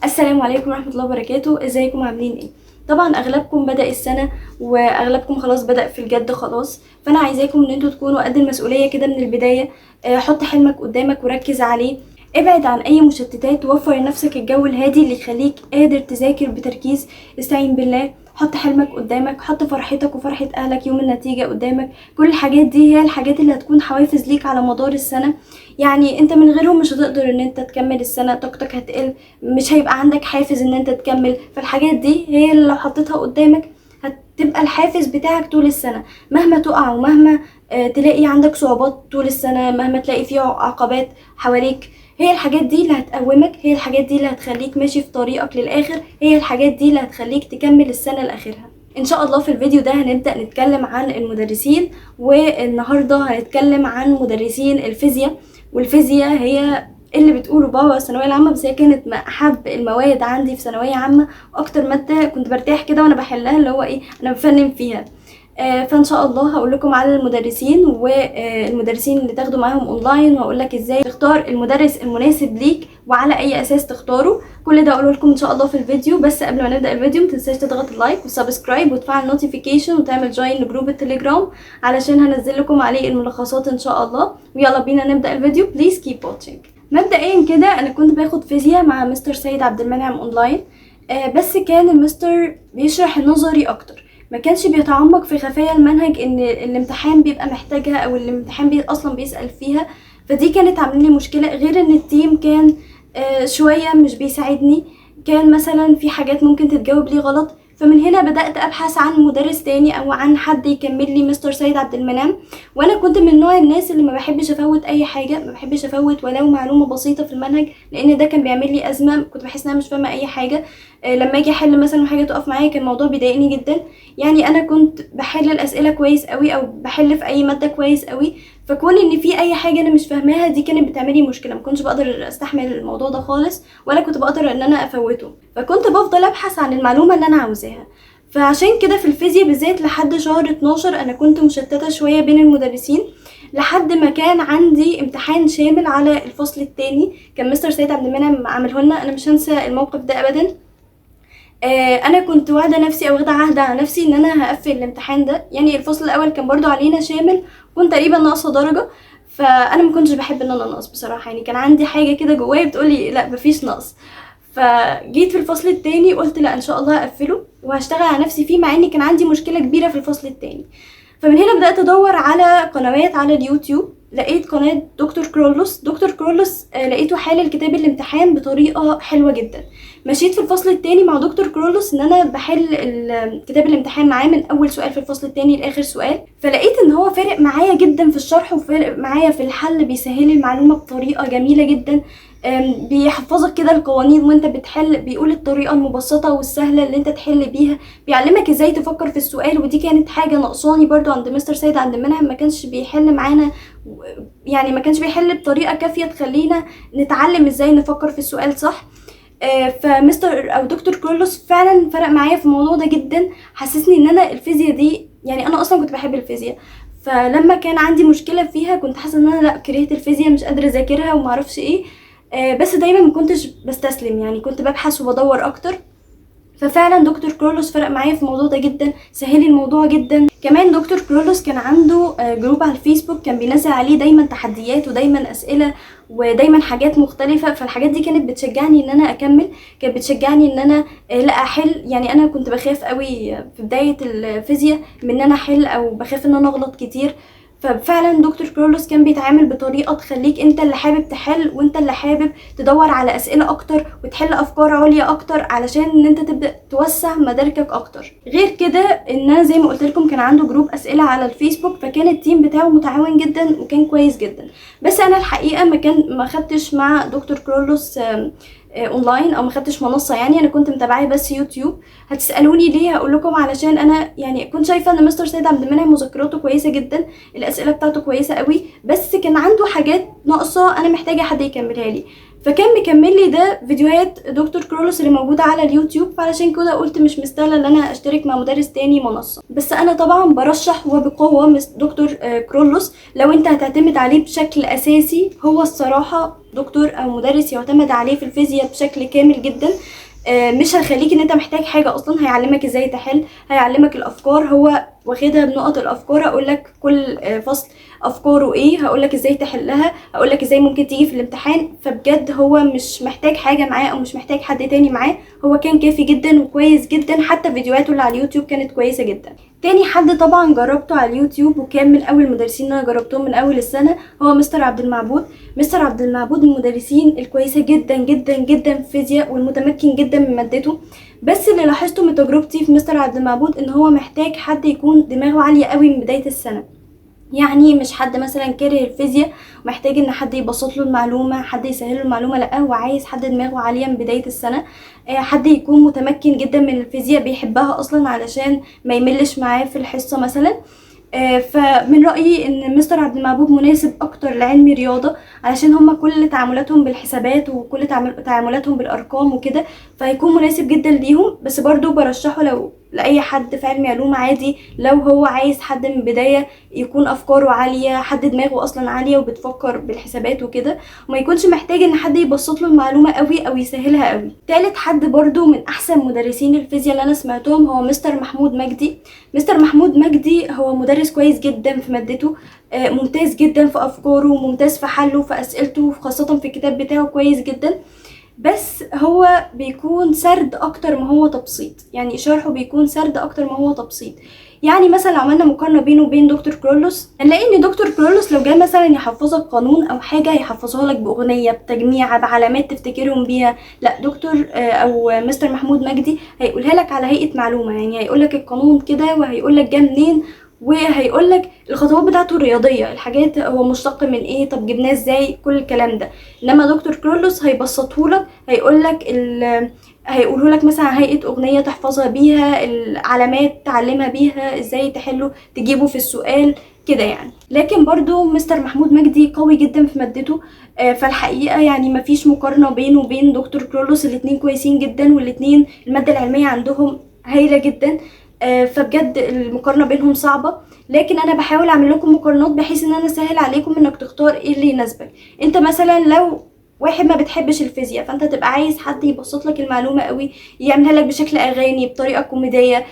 السلام عليكم ورحمة الله وبركاته. ازيكم عاملين ايه؟ طبعا اغلبكم بدأ السنة واغلبكم خلاص بدأ في الجد خلاص، فانا عايزاكم ان انتوا تكونوا قد المسؤولية كده من البداية. حط حلمك قدامك وركز عليه، ابعد عن اي مشتتات، وفر لنفسك الجو الهادي اللي يخليك قادر تذاكر بتركيز. استعين بالله، حط حلمك قدامك، حط فرحتك وفرحة اهلك يوم النتيجة قدامك. كل الحاجات دي هي الحاجات اللي هتكون حوافز ليك على مدار السنة. يعني انت من غيرهم مش هتقدر ان انت تكمل السنة، طاقتك هتقل، مش هيبقى عندك حافز ان انت تكمل. فالحاجات دي هي اللي لو حطيتها قدامك هتبقى الحافز بتاعك طول السنة. مهما تقع ومهما تلاقي عندك صعوبات طول السنة، مهما تلاقي فيها عقبات حواليك، هي الحاجات دي اللي هتقومك، هي الحاجات دي اللي هتخليك ماشي في طريقك للآخر، هي الحاجات دي اللي هتخليك تكمل السنة لآخرها. ان شاء الله في الفيديو ده هنبدأ نتكلم عن المدرسين، والنهاردة هنتكلم عن مدرسين الفيزياء. والفيزياء هي اللي بتقوله بابا الثانويه العامه، بس هي كانت من احب المواد عندي في ثانويه عامه، واكتر ماده كنت برتاح كده وانا بحلها، اللي هو ايه، انا بفنن فيها. فان شاء الله هقول لكم على المدرسين والمدرسين اللي تاخدوا معاهم اونلاين، وهقول لك ازاي تختار المدرس المناسب ليك وعلى اي اساس تختاره. كل ده اقوله لكم ان شاء الله في الفيديو. بس قبل ما نبدا الفيديو متنساش تضغط اللايك والسبسكرايب وتفعل نوتيفيكيشن وتعمل جوين لجروب التليجرام علشان هنزل لكم عليه الملخصات ان شاء الله. ويلا بينا نبدا الفيديو. بليز كيب واتشنج. مبدئيا كده انا كنت باخد فيزياء مع مستر سيد عبد المنعم اونلاين، بس كان المستر بيشرح النظري اكتر، ما كانش بيتعمق في خفايا المنهج ان الامتحان بيبقى محتاجها او الامتحان اصلا بيسأل فيها. فدي كانت عامله لي مشكله، غير ان التيم كان شويه مش بيساعدني. كان مثلا في حاجات ممكن تتجاوب لي غلط، فمن هنا بدأت أبحث عن مدرس تاني أو عن حد يكمل لي مستر سيد عبد المنعم. وأنا كنت من نوع الناس اللي ما بحبش أفوت أي حاجة، ما بحبش أفوت ولو معلومة بسيطة في المنهج، لأن ده كان بيعمل لي أزمة، كنت بحس إن أنا مش فاهمة أي حاجة. لما أجي أحل مثلا حاجة تقف معايا كان الموضوع بيضايقني جدا. يعني أنا كنت بحل الأسئلة كويس قوي، أو بحل في أي مادة كويس قوي، فكون ان في اي حاجه انا مش فاهماها دي كانت بتعملي مشكله، ما كنتش بقدر استحمل الموضوع ده خالص، ولا كنت بقدر ان انا افوته، فكنت بفضل ابحث عن المعلومه اللي انا عاوزاها. فعشان كده في الفيزياء بالذات لحد شهر 12 انا كنت مشتته شويه بين المدرسين، لحد ما كان عندي امتحان شامل على الفصل الثاني كان مستر سيد عبد المنعم عامله لنا. انا مش هنسى الموقف ده ابدا. انا كنت واخده نفسي او واخده عهد على نفسي ان انا هقفل الامتحان ده. يعني الفصل الاول كان برضو علينا شامل، كنت تقريبا ناقصه درجه، فانا ما كنتش بحب ان انا انقص بصراحه. يعني كان عندي حاجه كده جوايا بتقولي لا مفيش نقص. فجيت في الفصل التاني قلت لا ان شاء الله هقفله وهشتغل على نفسي فيه، مع اني كان عندي مشكله كبيره في الفصل التاني. فمن هنا بدات ادور على قنوات على اليوتيوب. لقيت قناه دكتور كرولوس. دكتور كرولوس لقيته حل الكتاب الامتحان بطريقه حلوه جدا. مشيت في الفصل الثاني مع دكتور كرولوس ان انا بحل كتاب الامتحان معاه من اول سؤال في الفصل الثاني لاخر سؤال، فلقيت ان هو فارق معايا جدا في الشرح وفارق معايا في الحل، بيسهل لي المعلومه بطريقه جميله جدا. بيحفظك كده القوانين وانت بتحل، بيقول الطريقه المبسطه والسهله اللي انت تحل بيها، بيعلمك ازاي تفكر في السؤال. ودي كانت حاجه ناقصاني برضو عند مستر سيد عبد المنعم، ما كانش بيحل معانا، يعني ما كانش بيحل بطريقه كافيه تخلينا نتعلم ازاي نفكر في السؤال صح. فمستر او دكتور كرولوس فعلا فرق معايا في الموضوع ده جدا، حسسني ان انا الفيزياء دي، يعني انا اصلا كنت بحب الفيزياء، فلما كان عندي مشكله فيها كنت حاسه ان انا لا كرهت الفيزياء، مش قادره اذاكرها وما اعرفش ايه. بس دايما ما كنتش بستسلم، يعني كنت ببحث وبدور اكتر. ففعلا دكتور كرولوس فرق معايا في الموضوع ده جدا، سهلي الموضوع جدا. كمان دكتور كرولوس كان عنده جروب على الفيسبوك، كان بينزل عليه دايما تحديات ودايما اسئله ودايما حاجات مختلفه، فالحاجات دي كانت بتشجعني ان انا اكمل، كانت بتشجعني ان انا لا احل. يعني انا كنت بخاف قوي في بدايه الفيزياء من ان انا احل، او بخاف ان انا اغلط كتير. ففعلا دكتور كرولوس كان بيتعامل بطريقه تخليك انت اللي حابب تحل، وانت اللي حابب تدور على اسئله اكتر وتحل افكار عليا اكتر، علشان ان انت تبدا توسع مداركك اكتر. غير كده ان انا زي ما قلت لكم كان عنده جروب اسئله على الفيسبوك، فكان التيم بتاعه متعاون جدا وكان كويس جدا. بس انا الحقيقه ما خدتش مع دكتور كرولوس اونلاين، او ما خدتش منصه. يعني انا كنت متابعاه بس يوتيوب. هتسالوني ليه؟ هقول لكم علشان انا يعني كنت شايفه ان مستر سيد عبد المنعم مذكراته كويسه جدا، الاسئله بتاعته كويسه قوي، بس كان عنده حاجات ناقصه انا محتاجه حد يكملها لي. فكان مكمل لي ده فيديوهات دكتور كرولوس اللي موجوده على اليوتيوب، فعلشان كده قلت مش مستاهله ان انا اشترك مع مدرس تاني منصه. بس انا طبعا برشح وبقوه دكتور كرولوس لو انت هتعتمد عليه بشكل اساسي. هو الصراحه دكتور او مدرس يعتمد عليه في الفيزياء بشكل كامل جدا. مش هيخليك ان انت محتاج حاجه اصلا، هيعلمك ازاي تحل، هيعلمك الافكار، هو واخدها بنقط الافكار. اقول لك كل فصل افكاره ايه، هقول لك ازاي تحلها، هقول لك ازاي ممكن تيجي في الامتحان. فبجد هو مش محتاج حاجه معاه او مش محتاج حد تاني معاه، هو كان كافي جدا وكويس جدا. حتى فيديوهاته اللي على اليوتيوب كانت كويسه جدا. تاني حد طبعا جربته على اليوتيوب وكان من اول المدرسين اللي انا جربتهم من اول السنه هو مستر عبد المعبود. مستر عبد المعبود من المدرسين الكويسه جدا جدا جدا في الفيزياء والمتمكن جدا من مادته. بس اللي لاحظته من تجربتي في مستر عبد المعبود ان هو محتاج حد يكون دماغه عاليه قوي من بدايه السنه. يعني مش حد مثلا كاره الفيزياء ومحتاج ان حد يبسط له المعلومه، حد يسهل له المعلومه، لا هو عايز حد دماغه عاليه من بدايه السنه. حد يكون متمكن جدا من الفيزياء بيحبها اصلا علشان ما يملش معاه في الحصه مثلا. فمن رأيي ان مستر عبد المعبود مناسب اكتر لعلم رياضة، علشان هما كل تعاملاتهم بالحسابات وكل تعاملاتهم بالارقام وكده، فهيكون مناسب جدا ليهم. بس برضو برشحه لو لأي حد في علم علوم عادي، لو هو عايز حد من بداية يكون افكاره عالية، حد دماغه اصلا عالية وبتفكر بالحسابات وكده، وما يكونش محتاج ان حد يبسط له المعلومة قوي او يسهلها قوي. تالت حد برضو من احسن مدرسين الفيزياء اللي انا سمعتهم هو مستر محمود مجدي. مستر محمود مجدي هو مدرس كويس جدا في مادته، ممتاز جدا في افكاره، ممتاز في حله في اسئلته، خاصة في الكتاب بتاعه كويس جدا. بس هو بيكون سرد اكتر ما هو تبسيط، يعني شرحه بيكون سرد اكتر ما هو تبسيط. يعني مثلا لو عملنا مقارنه بينه وبين دكتور كرولوس، هنلاقي ان دكتور كرولوس لو جه مثلا يحفظك قانون او حاجه يحفظها لك باغنيه بتجميع بعلامات تفتكرهم بيها، لا دكتور او مستر محمود مجدي هيقولها لك على هيئه معلومه. يعني هيقول لك القانون كده وهيقول لك جه منين، وهيقول لك الخطوات بتاعته الرياضيه، الحاجات هو مشتق من ايه، طب جبناه ازاي، كل الكلام ده. انما دكتور كرولوس هيبسطه لك، هيقول لك هيقوله لك مثلا هيئه اغنيه تحفظها بيها، العلامات تعلمها بيها، ازاي تحله تجيبه في السؤال كده يعني. لكن برضو مستر محمود مجدي قوي جدا في مادته. فالحقيقه يعني مفيش مقارنه بينه وبين دكتور كرولوس، الاتنين كويسين جدا والاتنين الماده العلميه عندهم هايله جدا. فبجد المقارنه بينهم صعبه، لكن انا بحاول اعمل لكم مقارنات بحيث ان انا اسهل عليكم انك تختار ايه اللي يناسبك. انت مثلا لو واحد ما بتحبش الفيزياء، فانت تبقى عايز حد يبسط لك المعلومه قوي، يعملها لك بشكل اغاني بطريقه كوميديه،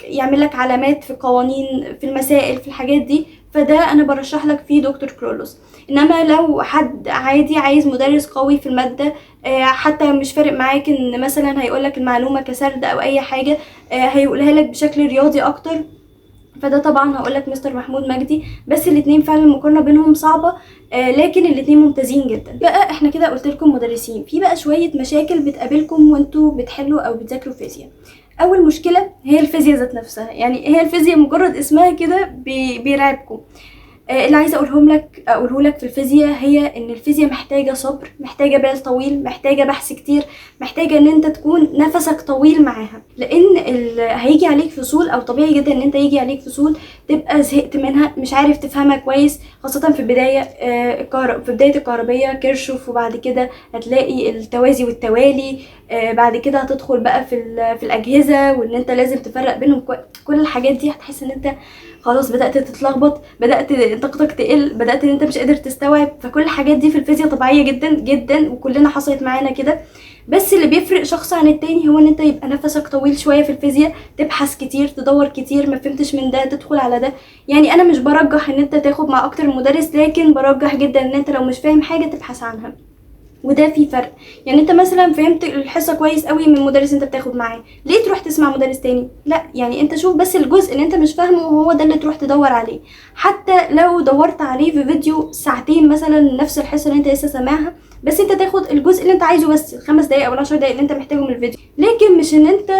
يعمل لك علامات في قوانين في المسائل في الحاجات دي، فده انا برشح لك فيه دكتور كرولوس. انما لو حد عادي عايز مدرس قوي في الماده، حتى مش فارق معاك ان مثلا هيقول لك المعلومه كسرد او اي حاجه، هيقولها لك بشكل رياضي اكتر، فده طبعا هقولك مستر محمود مجدي. بس الاتنين فعلا المقارنه بينهم صعبه، لكن الاتنين ممتازين جدا. بقى احنا كده قلت لكم مدرسين، في بقى شويه مشاكل بتقابلكم وانتوا بتحلوا او بتذاكروا فيزياء. اول مشكله هي الفيزياء ذات نفسها، يعني هي الفيزياء مجرد اسمها كده بيرعبكم. اللي عايزه اقوله لك في الفيزياء هي ان الفيزياء محتاجه صبر، محتاجه بال طويل، محتاجه بحث كتير، محتاجه ان انت تكون نفسك طويل معاها. لان هيجي عليك فصول، او طبيعي جدا ان انت يجي عليك فصول تبقى زهقت منها، مش عارف تفهمها كويس، خاصه في البدايه. في بدايه الكهربيه كيرشوف، وبعد كده هتلاقي التوازي والتوالي، بعد كده هتدخل بقى في الاجهزه، وان انت لازم تفرق بينهم. كل الحاجات دي هتحس ان انت خلاص بدأت تتلخبط، بدأت طاقتك تقل، بدأت ان انت مش قادر تستوعب. فكل الحاجات دي في الفيزياء طبيعية جدا جدا، وكلنا حصلت معانا كده. بس اللي بيفرق شخص عن التاني هو ان انت يبقى نفسك طويل شوية في الفيزياء، تبحث كتير، تدور كتير، ما فهمتش من ده تدخل على ده. يعني انا مش برجح ان انت تاخد مع اكتر من مدرس، لكن برجح جدا ان انت لو مش فاهم حاجة تبحث عنها، وده في فرق. يعني انت مثلا فهمت الحصه كويس قوي من مدرس انت بتاخد معاه، ليه تروح تسمع مدرس تاني؟ لا، يعني انت شوف بس الجزء اللي انت مش فاهمه وهو ده اللي تروح تدور عليه. حتى لو دورت عليه في فيديو ساعتين مثلا نفس الحصه اللي انت لسه سامعها، بس انت تاخد الجزء اللي انت عايزه بس، 5 دقايق او 10 دقايق اللي انت محتاجه من الفيديو. لكن مش ان انت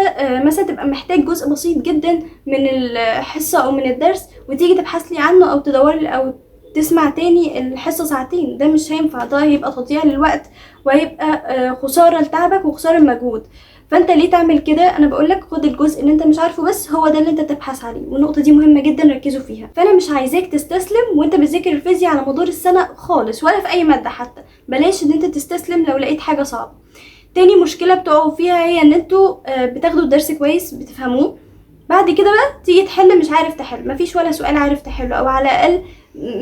مثلا تبقى محتاج جزء بسيط جدا من الحصه او من الدرس وتيجي تبحث لي عنه او تدور لي او تسمع تاني الحصه ساعتين. ده مش هينفع، ده هيبقى تضييع للوقت، وهيبقى خساره لتعبك وخساره المجهود. فانت ليه تعمل كده؟ انا بقولك خد الجزء اللي انت مش عارفه بس، هو ده اللي انت تبحث عليه، والنقطه دي مهمه جدا ركزوا فيها. فانا مش عايزاك تستسلم وانت بتذاكر الفيزياء على مدار السنه خالص، ولا في اي ماده حتى. بلاش ان انت تستسلم لو لقيت حاجه صعبه. تاني مشكله بتقعوا فيها هي ان انتوا بتاخدوا الدرس كويس بتفهموه، بعد كده بقى تيجي تحل مش عارف تحل، مفيش ولا سؤال عارف تحله، او على الاقل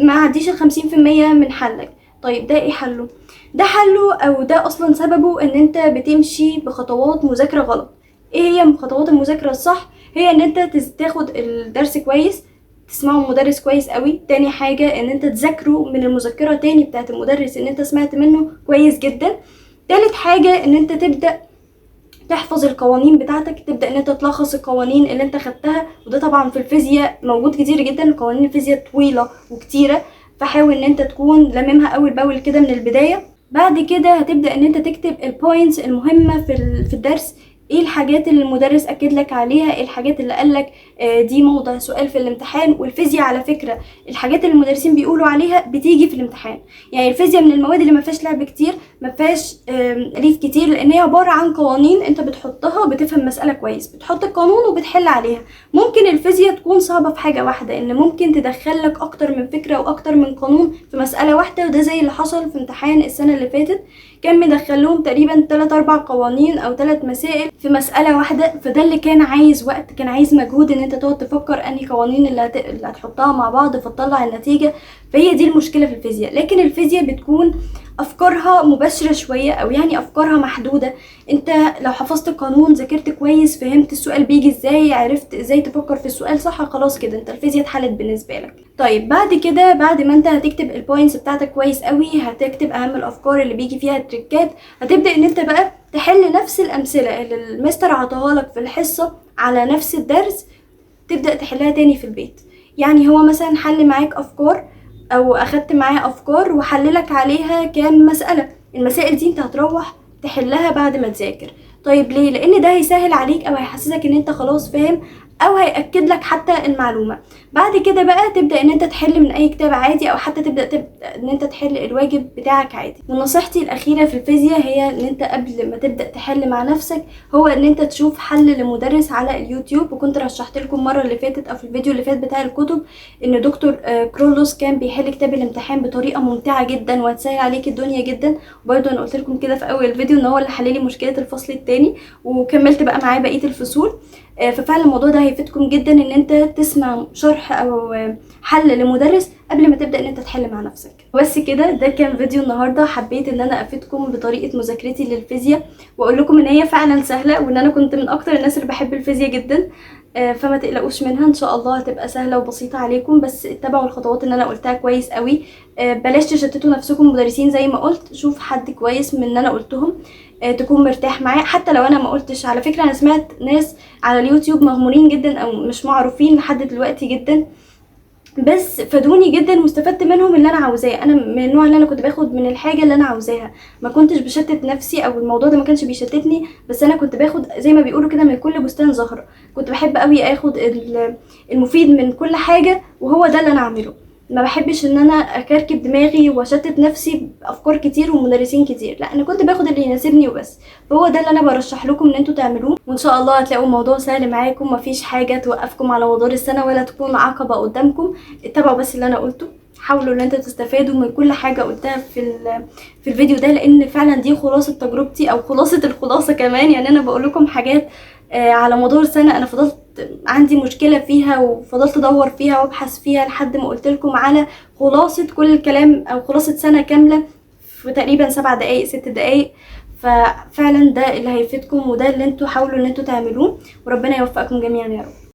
ما عديش 50% من حلك. طيب ده ايه حله؟ ده حله او ده اصلا سببه ان انت بتمشي بخطوات مذاكرة غلط. ايه هي خطوات المذاكرة الصح؟ هي ان انت تاخد الدرس كويس، تسمعه مدرس كويس قوي. تاني حاجة ان انت تذاكره من المذكرة تاني بتاعت المدرس ان انت سمعت منه كويس جدا. تالت حاجة ان انت تبدأ تحفظ القوانين بتاعتك، تبدأ ان انت تلخص القوانين اللي انت خدتها، وده طبعا في الفيزياء موجود كتير جدا. قوانين الفيزياء طويلة وكتيرة، فحاول ان انت تكون لممها اول باول كده من البداية. بعد كده هتبدأ ان انت تكتب البوينتس المهمة في الدرس. ايه الحاجات اللي المدرس اكد لك عليها، ايه الحاجات اللي قالك دي موضع سؤال في الامتحان. والفيزياء على فكرة الحاجات اللي المدرسين بيقولوا عليها بتيجي في الامتحان. يعني الفيزياء من المواد اللي ما فيهاش لعب كتير، ما فيهاش ريف كتير، لان هي عبارة عن قوانين انت بتحطها، بتفهم مسألة كويس، بتحط القانون وبتحل عليها. ممكن الفيزياء تكون صعبة في حاجة واحدة، ان ممكن تدخلك اكتر من فكرة واكتر من قانون في مسألة واحدة، وده زي اللي حصل في امتحان السنة اللي فاتت. كان مدخلهم تقريبا 3-4 قوانين او 3 مسائل في مسألة واحدة، فده اللي كان عايز وقت، كان عايز مجهود ان انت تقعد تفكر انهي قوانين اللي هتحطها مع بعض فتطلع النتيجة. فهي دي المشكلة في الفيزياء. لكن الفيزياء بتكون افكارها مباشرة شوية، او يعني افكارها محدودة. انت لو حفظت القانون، ذاكرت كويس، فهمت السؤال بيجي ازاي، عرفت ازاي تفكر في السؤال صح، خلاص كده انت الفيزياء اتحلت بالنسبة لك. طيب بعد كده، بعد ما انت هتكتب البوينتس بتاعتك كويس قوي، هتكتب اهم الافكار اللي بيجي فيها التريكات، هتبدأ ان انت بقى تحل نفس الامثلة اللي المستر عطاها لك في الحصة على نفس الدرس، تبدأ تحلها تاني في البيت. يعني هو مثلا حل معاك افكار، او اخدت معاه افكار وحللك عليها كام مسألة، المسائل دي انت هتروح تحلها بعد ما تذاكر. طيب ليه؟ لان ده هيسهل عليك او هيحسسك ان انت خلاص فاهم، او هيأكد لك حتى المعلومة. بعد كده بقى تبدأ ان انت تحل من اي كتاب عادي، او حتى تبدأ ان انت تحل الواجب بتاعك عادي. ونصيحتي الاخيرة في الفيزياء هي ان انت قبل ما تبدأ تحل مع نفسك، هو ان انت تشوف حل لمدرس على اليوتيوب. وكنت رشحت لكم مرة اللي فاتت او في الفيديو اللي فات بتاع الكتب، ان دكتور كرولوس كان بيحل كتاب الامتحان بطريقة ممتعة جدا وهتسهل عليك الدنيا جدا. وبرده انا قلت لكم كده في اول الفيديو ان هو اللي حل لي مشكلة الفصل الثاني، وكملت بقى معاه بقية الفصول. ففعلا الموضوع ده هيفيدكم جدا ان انت تسمع شرح او حل لمدرس قبل ما تبدا ان انت تحل مع نفسك. بس كده، ده كان فيديو النهارده. حبيت ان انا افيدكم بطريقه مذاكرتي للفيزياء، واقول لكم ان هي فعلا سهله، وان انا كنت من اكتر الناس اللي بحب الفيزياء جدا. فما تقلقوش منها، ان شاء الله هتبقى سهله وبسيطه عليكم، بس اتبعوا الخطوات اللي انا قلتها كويس قوي. بلاش تشتتوا نفسكم مدرسين زي ما قلت، شوف حد كويس من اللي انا قلتهم تكون مرتاح معاه. حتى لو انا ما قلتش، على فكره انا سمعت ناس على اليوتيوب مغمورين جدا او مش معروفين لحد دلوقتي جدا، بس فادوني جدا واستفدت منهم اللي انا عاوزاه. انا من النوع اللي انا كنت باخد من الحاجه اللي انا عاوزاها، ما كنتش بشتت نفسي، او الموضوع ده ما كانش بيشتتني، بس انا كنت باخد زي ما بيقولوا كده من كل بستان زهره. كنت بحب قوي اخد المفيد من كل حاجه، وهو ده اللي انا اعمله. ما بحبش ان انا اكركب دماغي واشتت نفسي بافكار كتير ومدرسين كتير، لا انا كنت باخد اللي يناسبني وبس. فهو ده اللي انا برشح لكم ان انتوا تعملوه، وان شاء الله هتلاقوا الموضوع سهل معاكم، مفيش حاجه توقفكم على مدار السنه ولا تكون عقبه قدامكم. اتبعوا بس اللي انا قلته، حاولوا ان انتوا تستفادوا من كل حاجه قلتها في الفيديو ده، لان فعلا دي خلاصه تجربتي او خلاصه الخلاصه كمان. يعني انا بقول لكم حاجات على مدار سنه انا فضلت عندي مشكله فيها، وفضلت ادور فيها وابحث فيها لحد ما قلت لكم على خلاصه كل الكلام، او خلاصه سنه كامله في تقريبا 7 دقايق 6 دقايق. ففعلا ده اللي هيفيدكم، وده اللي انتوا حاولوا ان انتوا تعملوه، وربنا يوفقكم جميعا يا رب.